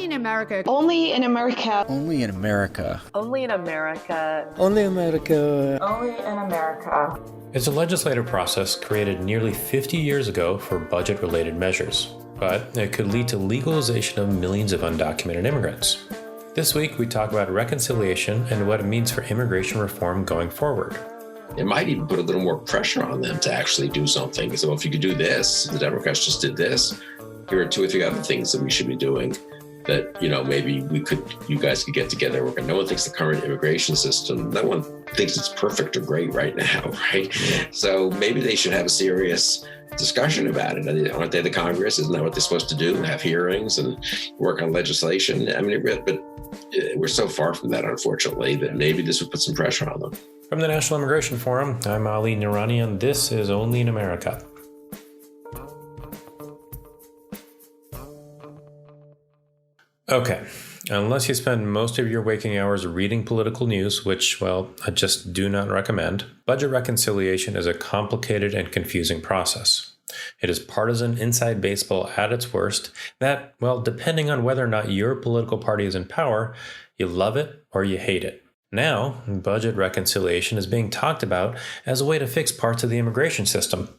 Only in America. Only in America. Only in America. Only in America. Only America. Only in America. It's a legislative process created nearly 50 years ago for budget-related measures, but it could lead to legalization of millions of undocumented immigrants. This week, we talk about reconciliation and what it means for immigration reform going forward. It might even put a little more pressure on them to actually do something. So if you could do this, the Democrats just did this, here are 2 or 3 other things that we should be doing that, maybe you guys could get together. No one thinks the current immigration system, no one thinks it's perfect or great right now, right? So maybe they should have a serious discussion about it. Aren't they the Congress? Isn't that what they're supposed to do? Have hearings and work on legislation? But we're so far from that, unfortunately, that maybe this would put some pressure on them. From the National Immigration Forum, I'm Ali Noorani, and this is Only in America. Okay, unless you spend most of your waking hours reading political news, which, well, I just do not recommend, budget reconciliation is a complicated and confusing process. It is partisan inside baseball at its worst that, well, depending on whether or not your political party is in power, you love it or you hate it. Now, budget reconciliation is being talked about as a way to fix parts of the immigration system,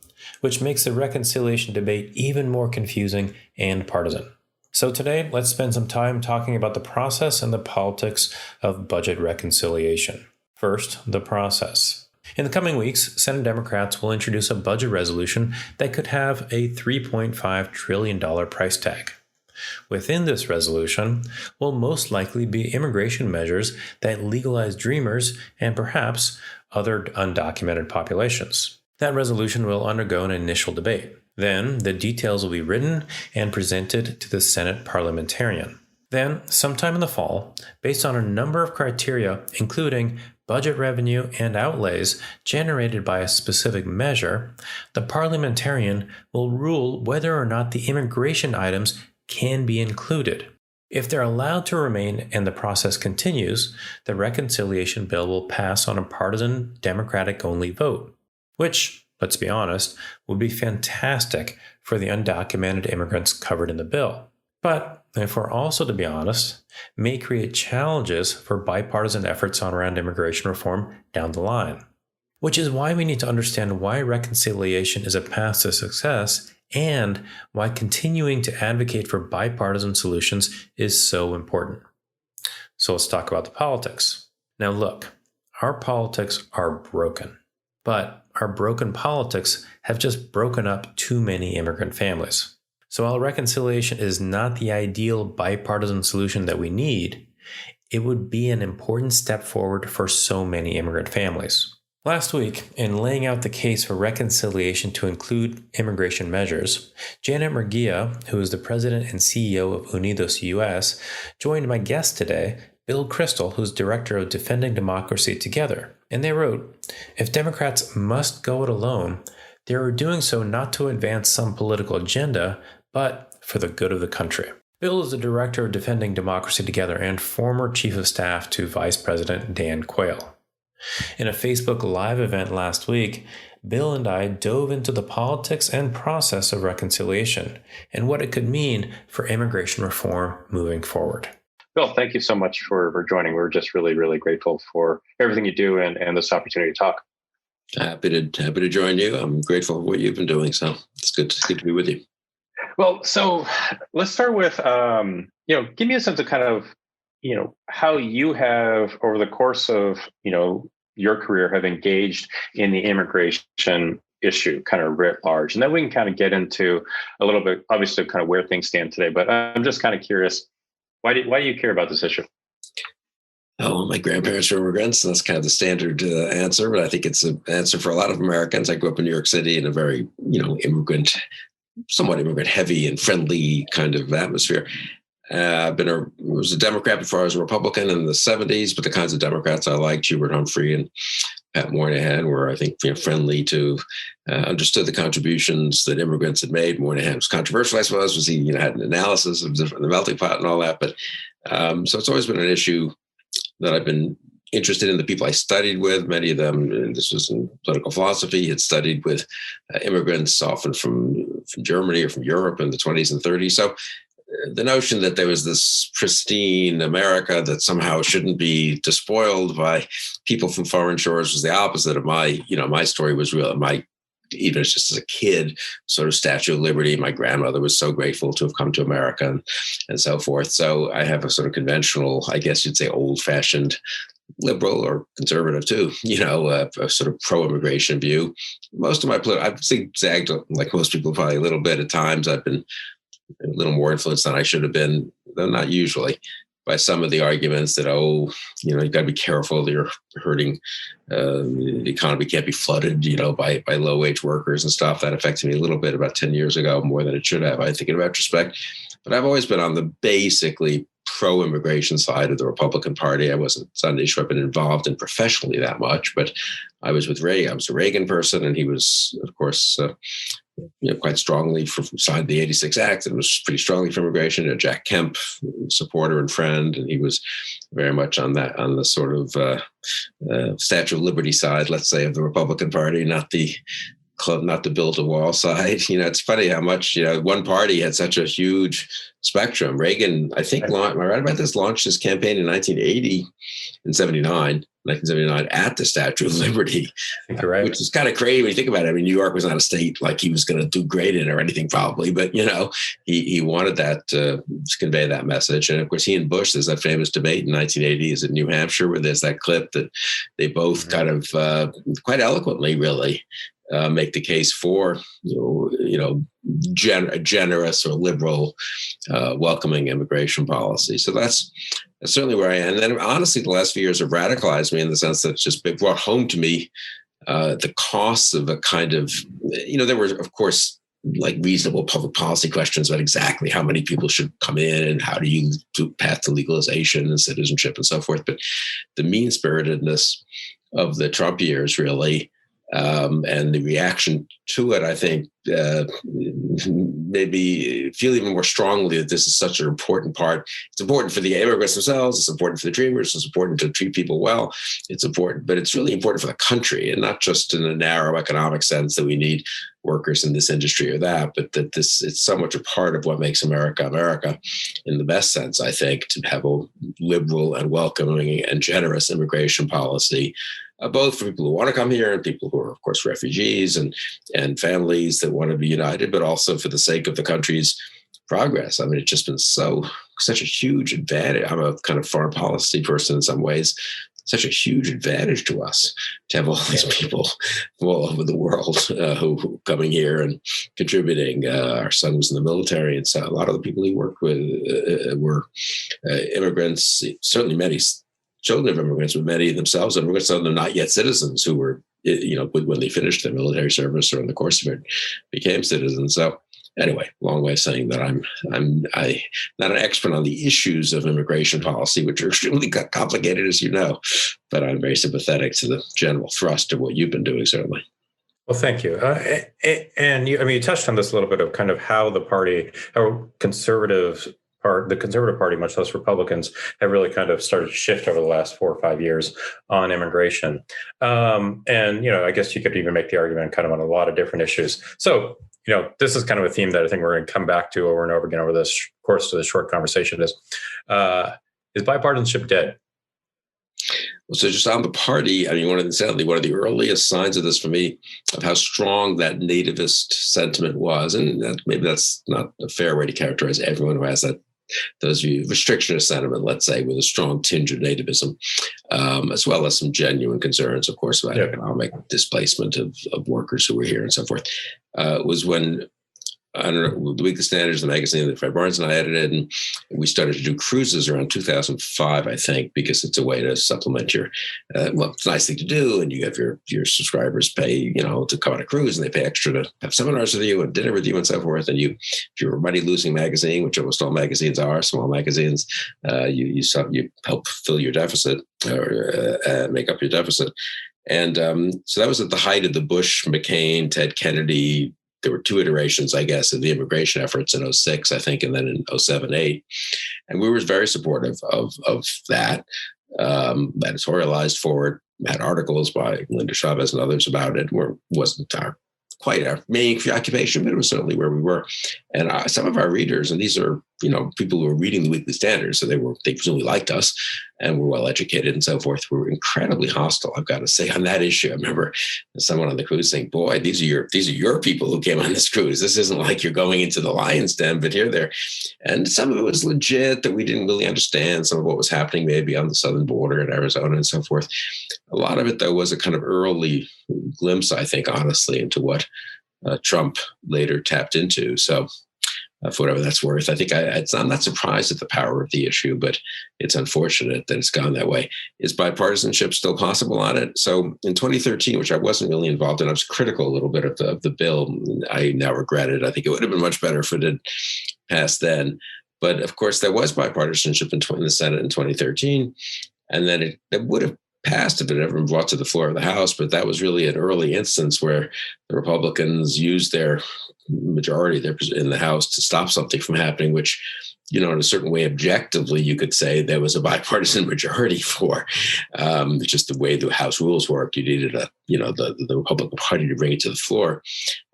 which makes the reconciliation debate even more confusing and partisan. So today, let's spend some time talking about the process and the politics of budget reconciliation. First, the process. In the coming weeks, Senate Democrats will introduce a budget resolution that could have a $3.5 trillion price tag. Within this resolution will most likely be immigration measures that legalize dreamers and perhaps other undocumented populations. That resolution will undergo an initial debate. Then the details will be written and presented to the Senate parliamentarian. Then, sometime in the fall, based on a number of criteria, including budget revenue and outlays generated by a specific measure, the parliamentarian will rule whether or not the immigration items can be included. If they're allowed to remain and the process continues, the reconciliation bill will pass on a partisan Democratic-only vote, which, let's be honest, would be fantastic for the undocumented immigrants covered in the bill. But, if we're also to be honest, may create challenges for bipartisan efforts on around immigration reform down the line. Which is why we need to understand why reconciliation is a path to success and why continuing to advocate for bipartisan solutions is so important. So let's talk about the politics. Now look, our politics are broken, but our broken politics have just broken up too many immigrant families. So while reconciliation is not the ideal bipartisan solution that we need, it would be an important step forward for so many immigrant families. Last week, in laying out the case for reconciliation to include immigration measures, Janet Murguia, who is the president and CEO of Unidos US, joined my guest today, Bill Kristol, who's director of Defending Democracy Together. And they wrote, if Democrats must go it alone, they are doing so not to advance some political agenda, but for the good of the country. Bill is the director of Defending Democracy Together and former chief of staff to Vice President Dan Quayle. In a Facebook Live event last week, Bill and I dove into the politics and process of reconciliation and what it could mean for immigration reform moving forward. Bill, thank you so much for joining. We're just really, really grateful for everything you do and this opportunity to talk. Happy to join you. I'm grateful for what you've been doing. So it's good to be with you. Well, so let's start with, give me a sense of kind of, how you have over the course of, your career have engaged in the immigration issue kind of writ large. And then we can kind of get into a little bit, obviously, kind of where things stand today. But I'm just kind of curious, why do you care about this issue? Oh, my grandparents were immigrants, and that's kind of the standard answer. But I think it's an answer for a lot of Americans. I grew up in New York City in a very, somewhat immigrant heavy and friendly kind of atmosphere. Was a Democrat before I was a Republican in the 70s, but the kinds of Democrats I liked, Hubert Humphrey and Pat Moynihan, were, I think, friendly to, understood the contributions that immigrants had made. Moynihan was controversial, I suppose, was he had an analysis of the melting pot and all that. But so it's always been an issue that I've been interested in. The people I studied with, many of them, and this was in political philosophy, had studied with immigrants often from Germany or from Europe in the 20s and 30s. So the notion that there was this pristine America that somehow shouldn't be despoiled by people from foreign shores was the opposite of my story was real. Even just as a kid, sort of Statue of Liberty. My grandmother was so grateful to have come to America and so forth. So I have a sort of conventional, I guess you'd say old-fashioned liberal or conservative too, a sort of pro-immigration view. Most of I've zigzagged, like most people, probably a little bit at times. I've been a little more influenced than I should have been, though not usually, by some of the arguments that, you've got to be careful. You're hurting the economy can't be flooded, by low-wage workers and stuff. That affected me a little bit about 10 years ago, more than it should have, I think, in retrospect. But I've always been on the basically pro-immigration side of the Republican Party. I wasn't on an issue I've been involved in professionally that much, but I was with Reagan. I was a Reagan person, and he was, of course, quite strongly signed the 86 Act and was pretty strongly for immigration. A Jack Kemp supporter and friend, and he was very much on the sort of Statue of Liberty side, let's say, of the Republican Party, not the build a wall side. It's funny how much one party had such a huge spectrum. Reagan, I think, am I right about this? Launched his campaign in 1979 at the Statue of Liberty, I think you're right. Which is kind of crazy when you think about it. I mean, New York was not a state like he was going to do great in or anything, probably, but he wanted that to convey that message. And of course, he and Bush, there's that famous debate in 1980 is in New Hampshire, where there's that clip that they both kind of quite eloquently, really, make the case for generous or liberal, welcoming immigration policy. So that's certainly where I am. And then honestly, the last few years have radicalized me in the sense that it's just brought home to me the costs of a kind of, there were, of course, like reasonable public policy questions about exactly how many people should come in and how do you do path to legalization and citizenship and so forth. But the mean-spiritedness of the Trump years really, and the reaction to it, I think, maybe feel even more strongly that this is such an important part. It's important for the immigrants themselves. It's important for the dreamers. It's important to treat people well. It's important, but it's really important for the country, and not just in a narrow economic sense that we need workers in this industry or that, but that it's so much a part of what makes America America in the best sense, I think, to have a liberal and welcoming and generous immigration policy, both for people who want to come here and people who are, of course, refugees and families that want to be united, but also for the sake of the country's progress. I mean, it's just been such a huge advantage. I'm a kind of foreign policy person in some ways. Such a huge advantage to us to have all these people from all over the world who coming here and contributing. Our son was in the military, and so a lot of the people he worked with were immigrants, certainly many children of immigrants, but many themselves immigrants, some of them not yet citizens who were, when they finished their military service or in the course of it, became citizens. So anyway, long way of saying that I'm not an expert on the issues of immigration policy, which are extremely complicated, as you know, but I'm very sympathetic to the general thrust of what you've been doing, certainly. Well, thank you. And you touched on this a little bit of kind of how the conservative party, much less Republicans, have really kind of started to shift over the last 4 or 5 years on immigration. I guess you could even make the argument kind of on a lot of different issues. So, this is kind of a theme that I think we're going to come back to over and over again over this course of this short conversation is bipartisanship dead? Well, so just on the party, I mean, one of the earliest signs of this for me, of how strong that nativist sentiment was, and maybe that's not a fair way to characterize everyone who has those restrictionist sentiment, let's say, with a strong tinge of nativism, as well as some genuine concerns, of course, about economic displacement of workers who were here and so forth, was when, I don't know, the Weekly Standard is the magazine that Fred Barnes and I edited, and we started to do cruises around 2005, I think, because it's a way to supplement your, it's a nice thing to do, and you have your subscribers pay, to come on a cruise, and they pay extra to have seminars with you and dinner with you and so forth. And if you're a money-losing magazine, which almost all magazines are, small magazines, you help fill your deficit or make up your deficit. And so that was at the height of the Bush, McCain, Ted Kennedy. There were 2 iterations, I guess, of the immigration efforts in 2006, I think, and then in 2007, 2008. And we were very supportive of that, editorialized for it, had articles by Linda Chavez and others about it. Wasn't quite our main preoccupation, but it was certainly where we were. And some of our readers, and these are people who were reading the Weekly Standard, so they presumably liked us and were well educated and so forth, were incredibly hostile, I've got to say, on that issue. I remember someone on the cruise saying, "Boy, these are your people who came on this cruise. This isn't like you're going into the lion's den, but here they're." And some of it was legit that we didn't really understand some of what was happening maybe on the southern border in Arizona and so forth. A lot of it, though, was a kind of early glimpse, I think, honestly, into what Trump later tapped into. So for whatever that's worth, I think I'm not surprised at the power of the issue, but it's unfortunate that it's gone that way. Is bipartisanship still possible on it? So in 2013, which I wasn't really involved in, I was critical a little bit of the bill. I now regret it. I think it would have been much better if it had passed then. But of course, there was bipartisanship in the Senate in 2013, and then it would have passed if it ever been brought to the floor of the House. But that was really an early instance where the Republicans used their majority there in the House to stop something from happening, which, in a certain way, objectively, you could say there was a bipartisan majority for. Just the way the House rules work, you needed the Republican Party to bring it to the floor,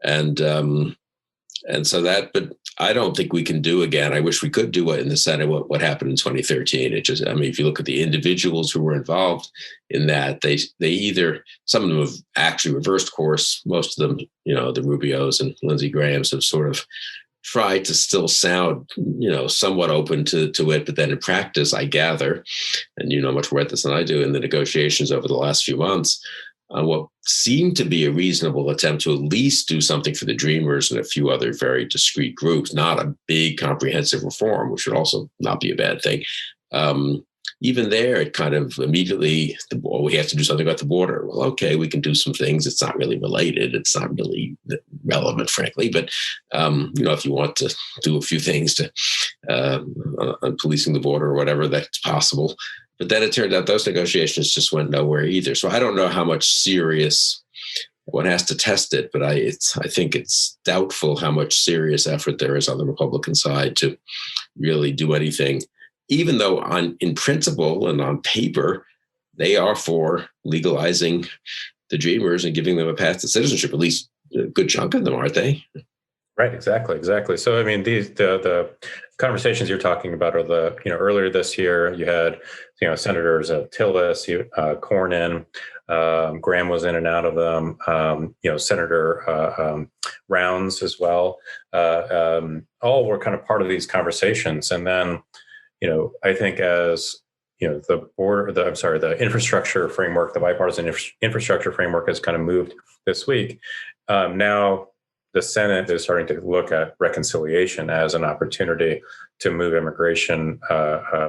and so that. But I don't think we can do again. I wish we could do it in the Senate. What happened in 2013? If you look at the individuals who were involved in that, they either, some of them have actually reversed course. Most of them, the Rubios and Lindsey Grahams have sort of tried to still sound, somewhat open to it. But then in practice, I gather, and you know much more about this than I do, in the negotiations over the last few months, on what seemed to be a reasonable attempt to at least do something for the Dreamers and a few other very discrete groups, not a big comprehensive reform, which would also not be a bad thing. Even there, it kind of immediately, we have to do something about the border. Well, okay, we can do some things. It's not really related. It's not really relevant, frankly. But, if you want to do a few things to on policing the border or whatever, that's possible. But then it turned out those negotiations just went nowhere either. So I don't know how much serious one has to test it, but I think it's doubtful how much serious effort there is on the Republican side to really do anything, even though in principle and on paper, they are for legalizing the Dreamers and giving them a path to citizenship. At least a good chunk of them, aren't they? Right, exactly. So, the conversations you're talking about are earlier this year, you had, Senators Tillis, Cornyn, Graham was in and out of them, Senator Rounds as well. All were kind of part of these conversations. And then, I think as, the infrastructure framework, the bipartisan infrastructure framework has kind of moved this week. Now, the Senate is starting to look at reconciliation as an opportunity to move immigration,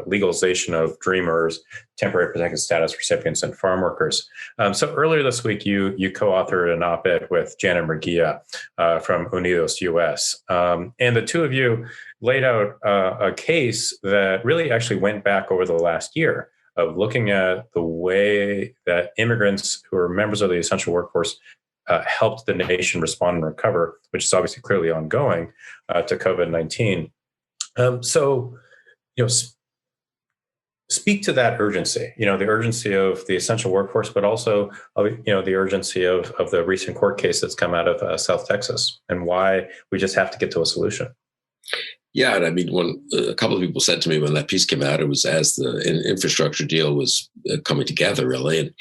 legalization of Dreamers, temporary protected status recipients, and farm workers. So earlier this week, you co-authored an op-ed with Janet Murguia from Unidos US. And the two of you laid out a case that really actually went back over the last year of looking at the way that immigrants who are members of the essential workforce helped the nation respond and recover, which is obviously clearly ongoing to COVID-19. Speak to that urgency, the urgency of the essential workforce, but also, the urgency of the recent court case that's come out of South Texas, and why we just have to get to a solution. Yeah, and a couple of people said to me when that piece came out, it was as the infrastructure deal was coming together, really,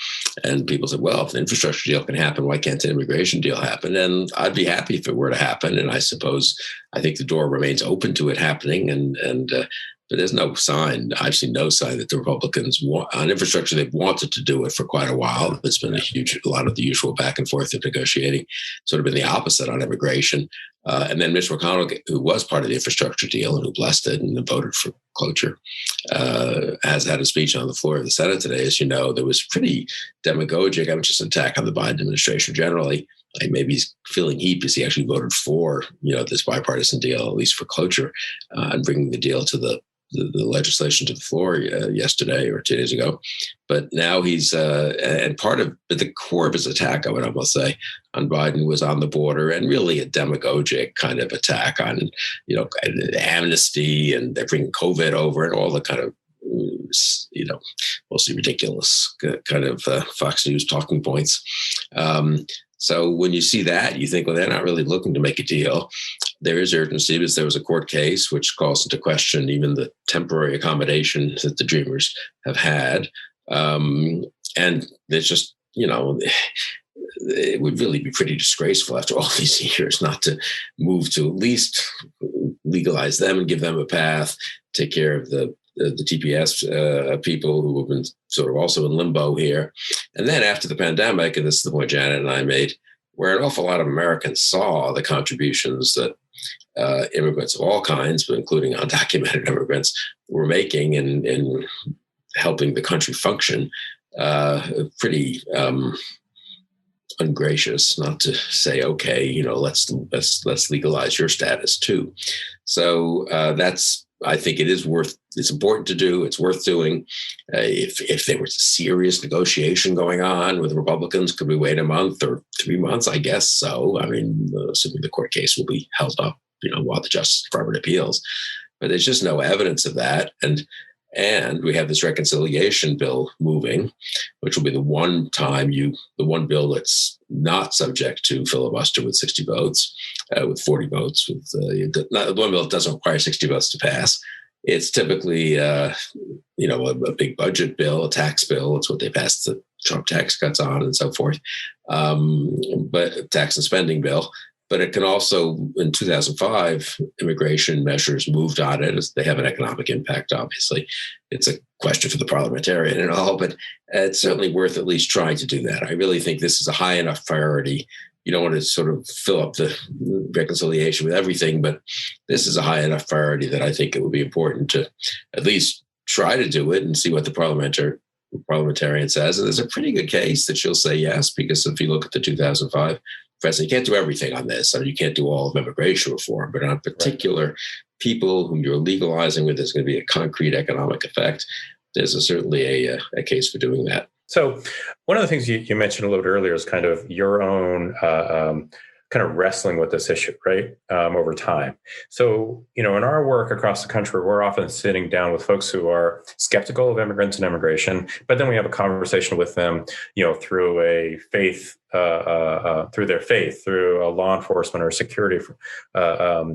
and people said, "Well, if the infrastructure deal can happen, why can't an immigration deal happen?" And I'd be happy if it were to happen, and I think the door remains open to it happening, but there's no sign. I've seen no sign that the Republicans on infrastructure. They've wanted to do it for quite a while. It's been a lot of the usual back and forth of negotiating, sort of been the opposite on immigration. And then Mitch McConnell, who was part of the infrastructure deal and who blessed it and voted for cloture, has had a speech on the floor of the Senate today. As you know, there was pretty demagogic, just an attack on the Biden administration generally. Maybe he's feeling heat because he actually voted for, this bipartisan deal, at least for cloture, and bringing the deal to the legislation to the floor yesterday or 2 days ago. But now he's, but the core of his attack, I would almost say, on Biden was on the border, and really a demagogic kind of attack on, amnesty, and they're bringing COVID over and all the kind of, mostly ridiculous kind of Fox News talking points. So when you see that, you think, well, they're not really looking to make a deal. there is urgency because there was a court case which calls into question even the temporary accommodation that the Dreamers have had. And there's just, it would really be pretty disgraceful after all these years not to move to at least legalize them and give them a path, take care of the TPS people who have been sort of also in limbo here. And then after the pandemic, and this is the point Janet and I made, where an awful lot of Americans saw the contributions that immigrants of all kinds, but including undocumented immigrants, were making in helping the country function, pretty ungracious not to say, okay, let's legalize your status too. So I think it's important to do. It's worth doing. If there was a serious negotiation going on with Republicans, could we wait a month or 3 months? I guess so. I mean, assuming the court case will be held up, while the Justice Department appeals. But there's just no evidence of that. And we have this reconciliation bill moving, which will be the one bill that's not subject to filibuster with 60 votes, with 40 votes. The one bill that doesn't require 60 votes to pass. It's typically, a big budget bill, a tax bill. It's what they passed the Trump tax cuts on and so forth, but tax and spending bill. But it can also, in 2005, immigration measures moved on it as they have an economic impact, obviously. It's a question for the parliamentarian and all, but it's certainly worth at least trying to do that. I really think this is a high enough priority. You don't want to sort of fill up the reconciliation with everything, but this is a high enough priority that I think it would be important to at least try to do it and see what the parliamentarian says. And there's a pretty good case that she'll say yes, because if you look at the 2005 president, you can't do everything on this. I mean, you can't do all of immigration reform, but on particular people whom you're legalizing with, there's going to be a concrete economic effect. There's certainly a case for doing that. So one of the things you mentioned a little bit earlier is kind of your own kind of wrestling with this issue, right, over time. So, in our work across the country, we're often sitting down with folks who are skeptical of immigrants and immigration, but then we have a conversation with them, through a faith, through their faith, through a law enforcement or security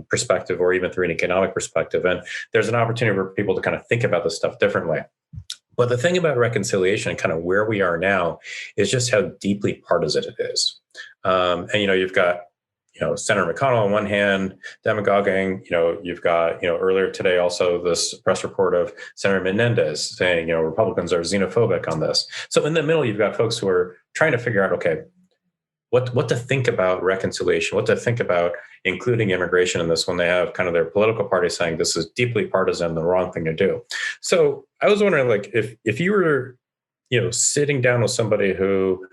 perspective, or even through an economic perspective. And there's an opportunity for people to kind of think about this stuff differently. But the thing about reconciliation and kind of where we are now is just how deeply partisan it is. And, you've got, Senator McConnell on one hand, demagoguing, you've got, earlier today, also this press report of Senator Menendez saying, Republicans are xenophobic on this. So in the middle, you've got folks who are trying to figure out, okay, what to think about reconciliation, what to think about including immigration in this when they have kind of their political party saying this is deeply partisan, the wrong thing to do. So I was wondering, like, if you were, sitting down with somebody who,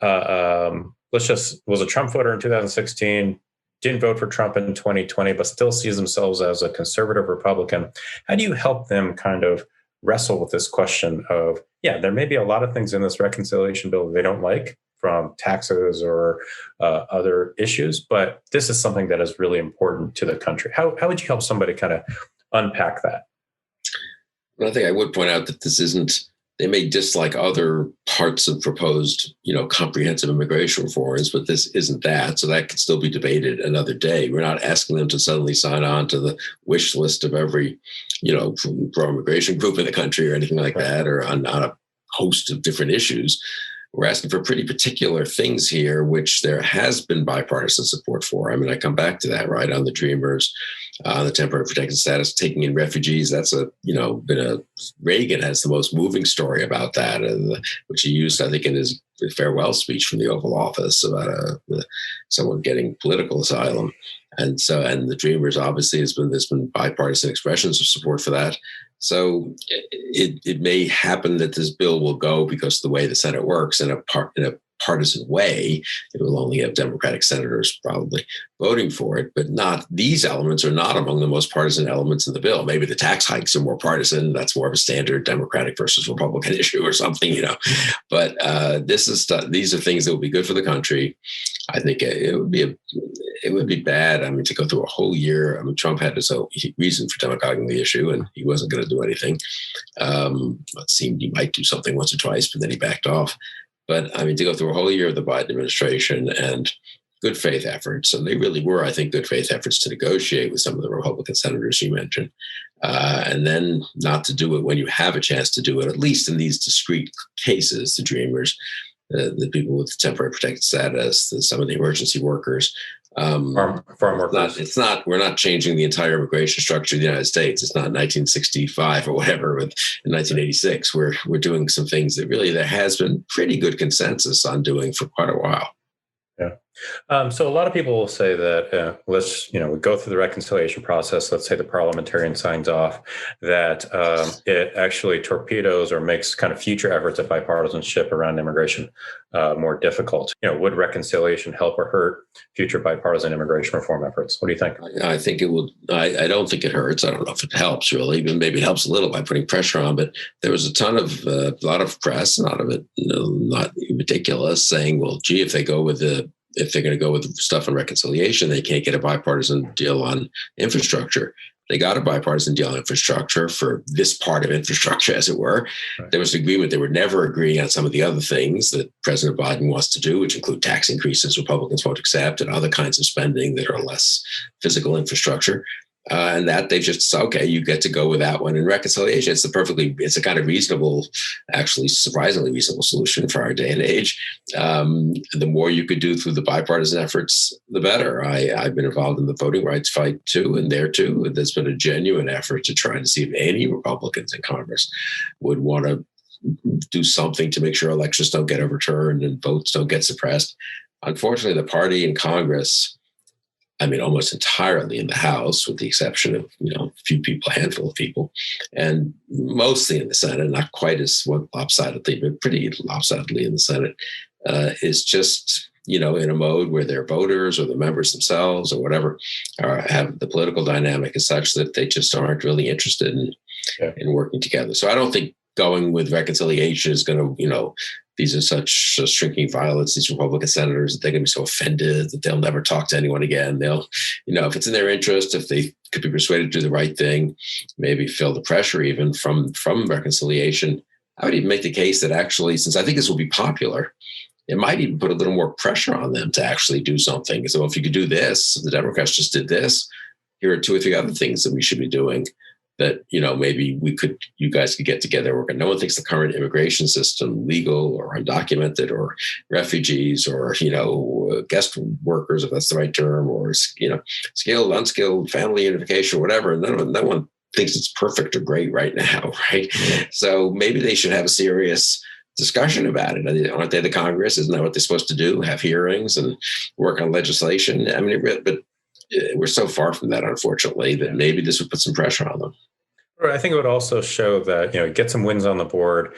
was a Trump voter in 2016, didn't vote for Trump in 2020, but still sees themselves as a conservative Republican, how do you help them kind of wrestle with this question of, there may be a lot of things in this reconciliation bill they don't like, from taxes or other issues, but this is something that is really important to the country. How would you help somebody kind of unpack that? Well, I think I would point out that this isn't, they may dislike other parts of proposed, comprehensive immigration reforms, but this isn't that. So that could still be debated another day. We're not asking them to suddenly sign on to the wish list of every, pro-immigration group in the country or anything like that, or on a host of different issues. We're asking for pretty particular things here, which there has been bipartisan support for. I mean, I come back to that, right? On the Dreamers, the temporary protected status, taking in refugees. That's Reagan has the most moving story about that, which he used, I think, in his farewell speech from the Oval Office about someone getting political asylum. And the Dreamers, obviously, there's been bipartisan expressions of support for that. So it may happen that this bill will go, because of the way the Senate works, in a partisan way. It will only have Democratic senators probably voting for it, but these elements are not among the most partisan elements in the bill. Maybe the tax hikes are more partisan. That's more of a standard Democratic versus Republican issue or something, But these are things that will be good for the country. I think it would be bad. I mean, to go through a whole year. I mean, Trump had his own reason for demagoguing the issue, and he wasn't going to do anything. It seemed he might do something once or twice, but then he backed off. But I mean, to go through a whole year of the Biden administration and good faith efforts, and they really were, I think, good faith efforts to negotiate with some of the Republican senators you mentioned, and then not to do it when you have a chance to do it, at least in these discrete cases, the Dreamers, the people with temporary protected status, some of the emergency workers. Farm workers. We're not changing the entire immigration structure of the United States. It's not 1965 or whatever, but in 1986, we're doing some things that really there has been pretty good consensus on doing for quite a while. Yeah. So a lot of people will say that we go through the reconciliation process. Let's say the parliamentarian signs off, that it actually torpedoes or makes kind of future efforts at bipartisanship around immigration more difficult. Would reconciliation help or hurt future bipartisan immigration reform efforts? What do you think? I think it will. I don't think it hurts. I don't know if it helps really. Even maybe it helps a little by putting pressure on. But there was a lot of press, a lot of it not ridiculous, saying, "Well, gee, if they're going to go with stuff on reconciliation, they can't get a bipartisan deal on infrastructure." They got a bipartisan deal on infrastructure for this part of infrastructure, as it were. Right. There was agreement. They were never agreeing on some of the other things that President Biden wants to do, which include tax increases Republicans won't accept and other kinds of spending that are less physical infrastructure. And that they've just said, okay, you get to go with that one in reconciliation. It's a kind of reasonable, actually surprisingly reasonable solution for our day and age. The more you could do through the bipartisan efforts, the better. I've been involved in the voting rights fight too, and there too, there's been a genuine effort to try to see if any Republicans in Congress would want to do something to make sure elections don't get overturned and votes don't get suppressed. Unfortunately, the party in Congress, almost entirely in the House, with the exception of, a few people, a handful of people, and mostly in the Senate, not quite as lopsidedly, but pretty lopsidedly in the Senate, is just, in a mode where their voters or the members themselves or whatever have the political dynamic is such that they just aren't really interested in working together. So I don't think going with reconciliation is going to, these are such shrinking violets, these Republican senators, that they're going to be so offended that they'll never talk to anyone again. They'll, if it's in their interest, if they could be persuaded to do the right thing, maybe feel the pressure even from reconciliation. I would even make the case that actually, since I think this will be popular, it might even put a little more pressure on them to actually do something. So if you could do this, the Democrats just did this, here are 2 or 3 other things that we should be doing. That, maybe you guys could get together. No one thinks the current immigration system, legal or undocumented or refugees or, guest workers, if that's the right term, or, skilled, unskilled, family unification, whatever. No one thinks it's perfect or great right now, right? So maybe they should have a serious discussion about it. Aren't they the Congress? Isn't that what they're supposed to do? Have hearings and work on legislation? But we're so far from that, unfortunately, that maybe this would put some pressure on them. I think it would also show that, get some wins on the board,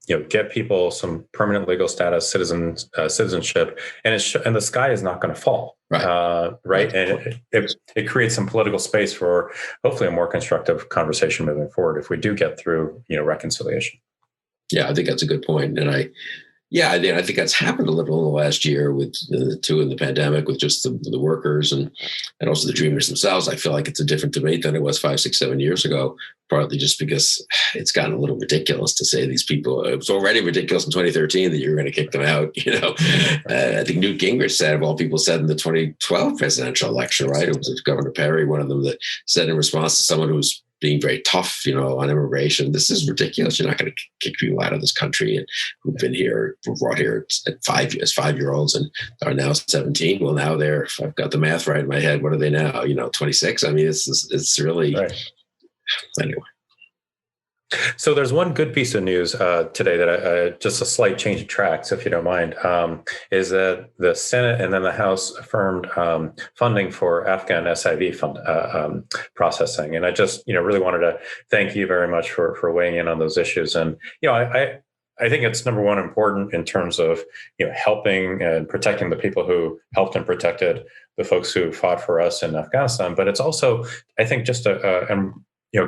get people some permanent legal status, citizenship, and the sky is not going to fall. Right. Right. And it creates some political space for hopefully a more constructive conversation moving forward if we do get through, reconciliation. Yeah, I think that's a good point. And I think that's happened a little in the last year with the pandemic, with just the workers and also the Dreamers themselves. I feel like it's a different debate than it was 5, 6, 7 years ago, partly just because it's gotten a little ridiculous to say these people. It was already ridiculous in 2013 that you were going to kick them out. I think Newt Gingrich said, of all people, said in the 2012 presidential election, right? It was Governor Perry, one of them, that said in response to someone who was being very tough, on immigration, this is ridiculous. You're not going to kick people out of this country and who've been here, were brought here at 5-year-olds and are now 17. Well, now I've got the math right in my head. What are they now? 26. It's really, right. Anyway. So there's one good piece of news today that just a slight change of tracks, if you don't mind, is that the Senate and then the House affirmed funding for Afghan SIV processing. And I just, really wanted to thank you very much for weighing in on those issues. And, I think it's number one important in terms of, helping and protecting the people who helped and protected the folks who fought for us in Afghanistan. But it's also, I think, just a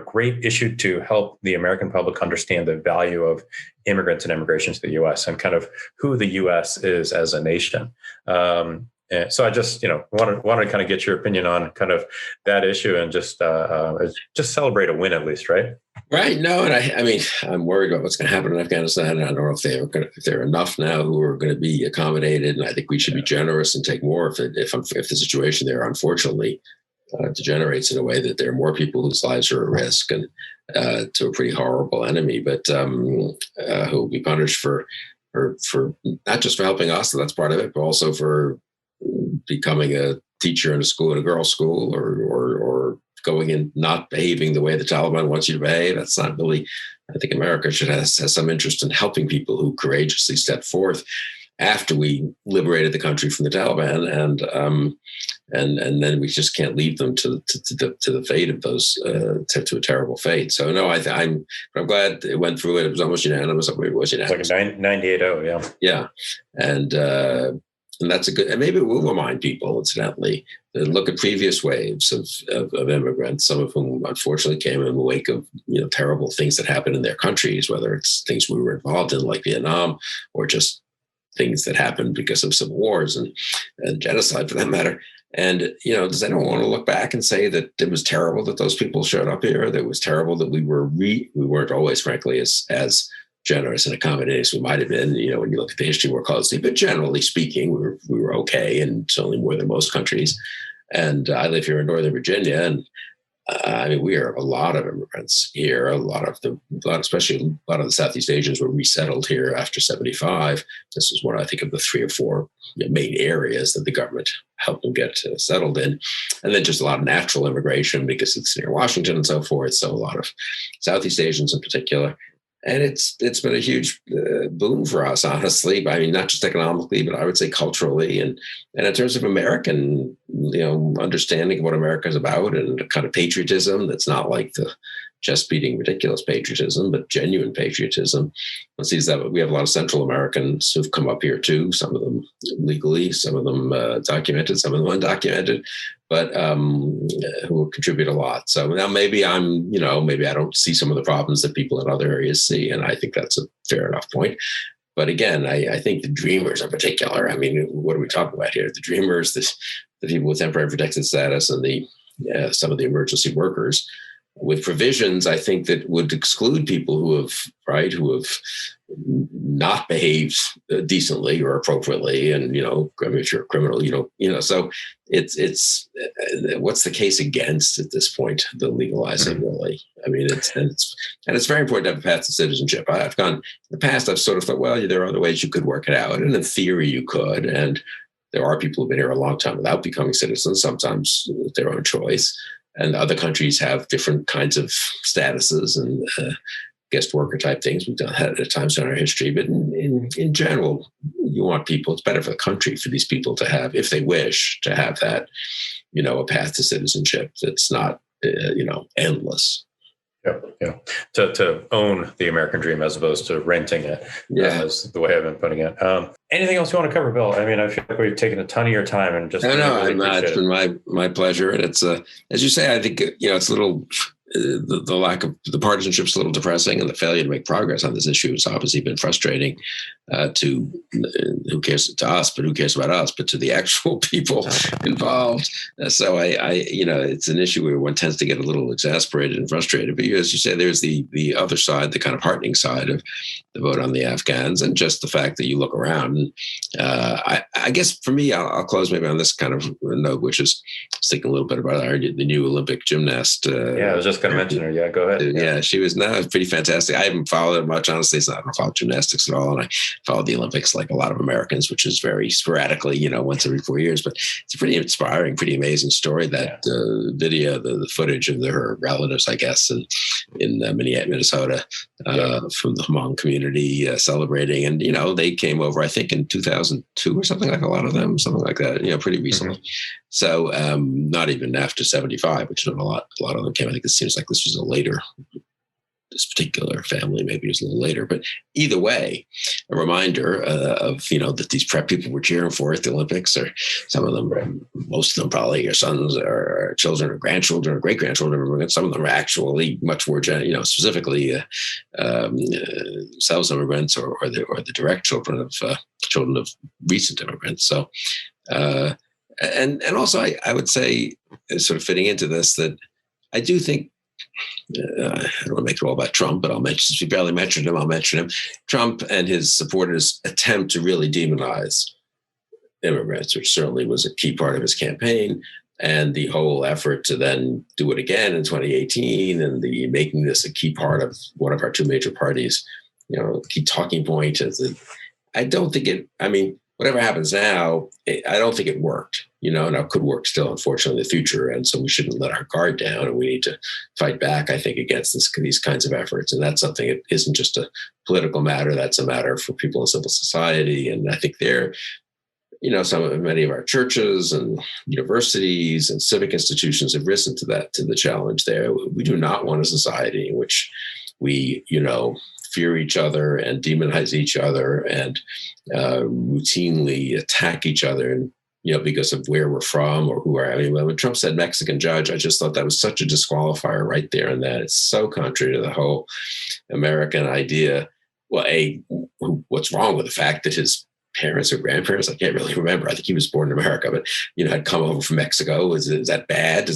great issue to help the American public understand the value of immigrants and immigration to the U.S. and kind of who the U.S. is as a nation. So I just, wanted to kind of get your opinion on kind of that issue and just celebrate a win at least, right? Right. No, and I mean, I'm worried about what's going to happen in Afghanistan. And I don't know if if there are enough now who are going to be accommodated. And I think we should be generous and take more if the situation there, unfortunately, degenerates in a way that there are more people whose lives are at risk and to a pretty horrible enemy, but who will be punished for not just for helping us, so that's part of it, but also for becoming a teacher in a school, in a girls' school, or going and not behaving the way the Taliban wants you to behave. That's not really. I think America should has some interest in helping people who courageously step forth after we liberated the country from the Taliban, and then we just can't leave them to the fate of those to a terrible fate. So no, I'm glad it went through it. It was almost unanimous. It was unanimous. It's like a 98-0, yeah. Yeah, and that's a good. And maybe it will remind people, incidentally, to look at previous waves of immigrants, some of whom unfortunately came in the wake of terrible things that happened in their countries, whether it's things we were involved in like Vietnam, or just things that happened because of civil wars and genocide, for that matter. And, does anyone want to look back and say that it was terrible that those people showed up here? That it was terrible that we weren't always, frankly, as generous and accommodating as we might have been, when you look at the history more closely. But generally speaking, we were okay, and certainly more than most countries. And I live here in Northern Virginia, and I mean, we are a lot of immigrants here. Especially a lot of the Southeast Asians were resettled here after 75. This is one, I think, of the 3 or 4 main areas that the government helped them get settled in. And then just a lot of natural immigration because it's near Washington and so forth. So a lot of Southeast Asians in particular. And it's been a huge boom for us, honestly. I mean, not just economically, but I would say culturally, and in terms of American, understanding of what America is about, and kind of patriotism that's not like the chest-beating, ridiculous patriotism, but genuine patriotism. One sees that we have a lot of Central Americans who've come up here too. Some of them legally, some of them documented, some of them undocumented, but who contribute a lot. So now maybe maybe I don't see some of the problems that people in other areas see, and I think that's a fair enough point. But again, I think the Dreamers in particular, I mean, what are we talking about here? The Dreamers, the people with temporary protected status, and some of the emergency workers, with provisions, I think, that would exclude people who have not behaved decently or appropriately, and if you're a criminal, So it's what's the case against at this point the legalizing, really? I mean, it's very important to have a path to citizenship. I've gone in the past. I've sort of thought, well, there are other ways you could work it out, and in theory you could, and there are people who've been here a long time without becoming citizens, sometimes at their own choice. And other countries have different kinds of statuses and guest worker type things. We've done that at times in our history. But in general, you want people, it's better for the country for these people to have, if they wish, to have that, a path to citizenship that's not, endless. Yeah. To own the American dream as opposed to renting it. Yeah. Is the way I've been putting it. Anything else you want to cover, Bill? I mean, I feel like we've taken a ton of your time and just. It's been my pleasure. And it's, as you say, I think, it's a little, the lack of the partisanship is a little depressing, and the failure to make progress on this issue has obviously been frustrating to who cares to us, but who cares about us, but to the actual people involved. So it's an issue where one tends to get a little exasperated and frustrated. But as you say, there's the other side, the kind of heartening side of the vote on the Afghans, and just the fact that you look around. And I guess for me, I'll close maybe on this kind of note, which is thinking a little bit about the new Olympic gymnast. I was just going to mention her. Yeah, go ahead. Yeah, she was pretty fantastic. I haven't followed it much, honestly. So I don't follow gymnastics at all. And I followed the Olympics like a lot of Americans, which is very sporadically, once every 4 years. But it's a pretty inspiring, pretty amazing story. That video, the footage of her relatives, I guess, in Minnesota, from the Hmong community celebrating. And, they came over, I think, in 2002 or something, like a lot of them, something like that, pretty recently. Mm-hmm. So not even after 75, which a lot of them came. I think it seems like this was a later, this particular family maybe was a little later. But either way, a reminder of, that these prep people were cheering for at the Olympics, or some of them, most of them probably your sons or children or grandchildren or great-grandchildren. Some of them are actually much more, specifically themselves immigrants or the direct children of recent immigrants. So And also, I would say, sort of fitting into this, that I do think, I don't want to make it all about Trump, but since we barely mentioned him, I'll mention him. Trump and his supporters attempt to really demonize immigrants, which certainly was a key part of his campaign. And the whole effort to then do it again in 2018 and making this a key part of one of our two major parties, key talking point. I don't think whatever happens now, I don't think it worked, now it could work still, unfortunately, in the future. And so we shouldn't let our guard down, and we need to fight back, I think, against these kinds of efforts. And that's something that isn't just a political matter. That's a matter for people in civil society. And I think many of our churches and universities and civic institutions have risen to the challenge there. We do not want a society in which we, fear each other and demonize each other and routinely attack each other, and because of where we're from or who are. When Trump said Mexican judge, I just thought that was such a disqualifier right there, and that it's so contrary to the whole American idea. Well, what's wrong with the fact that his parents or grandparents, I can't really remember, I think he was born in America, but had come over from Mexico. Is that bad?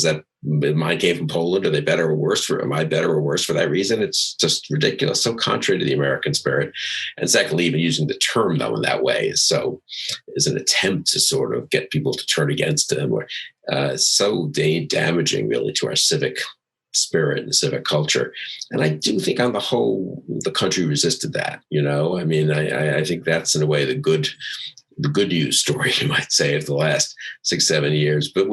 Mine came from Poland? Are they better or worse am I better or worse for that reason? It's just ridiculous, so contrary to the American spirit. And secondly, even using the term though in that way is an attempt to sort of get people to turn against him, or so damaging really to our civic spirit and civic culture. And I do think on the whole, the country resisted that, I think that's in a way the good news story, you might say, of the last 6-7 years. But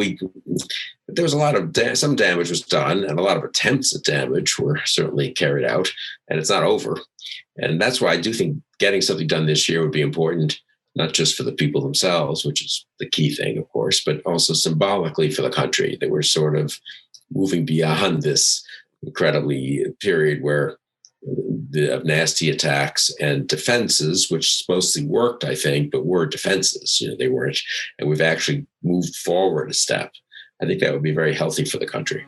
there was a lot of some damage was done, and a lot of attempts at damage were certainly carried out, and it's not over. And that's why I do think getting something done this year would be important, not just for the people themselves, which is the key thing, of course, but also symbolically for the country, that we're sort of moving beyond this incredibly period where of nasty attacks and defenses, which mostly worked, I think, but were defenses. They weren't, and we've actually moved forward a step. I think that would be very healthy for the country.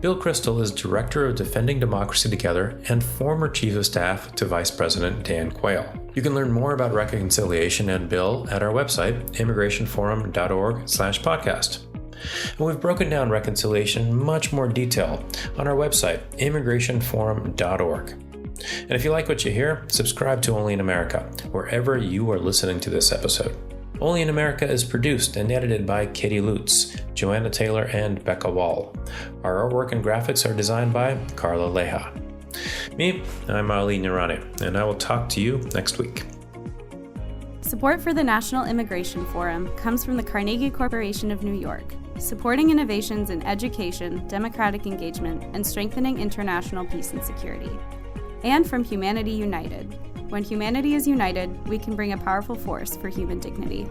Bill Kristol is Director of Defending Democracy Together and former Chief of Staff to Vice President Dan Quayle. You can learn more about reconciliation and Bill at our website, immigrationforum.org/podcast. And we've broken down reconciliation in much more detail on our website, immigrationforum.org. And if you like what you hear, subscribe to Only in America, wherever you are listening to this episode. Only in America is produced and edited by Katie Lutz, Joanna Taylor, and Becca Wall. Our artwork and graphics are designed by Carla Leha. Me, I'm Ali Nirani, and I will talk to you next week. Support for the National Immigration Forum comes from the Carnegie Corporation of New York, supporting innovations in education, democratic engagement, and strengthening international peace and security. And from Humanity United. When humanity is united, we can bring a powerful force for human dignity.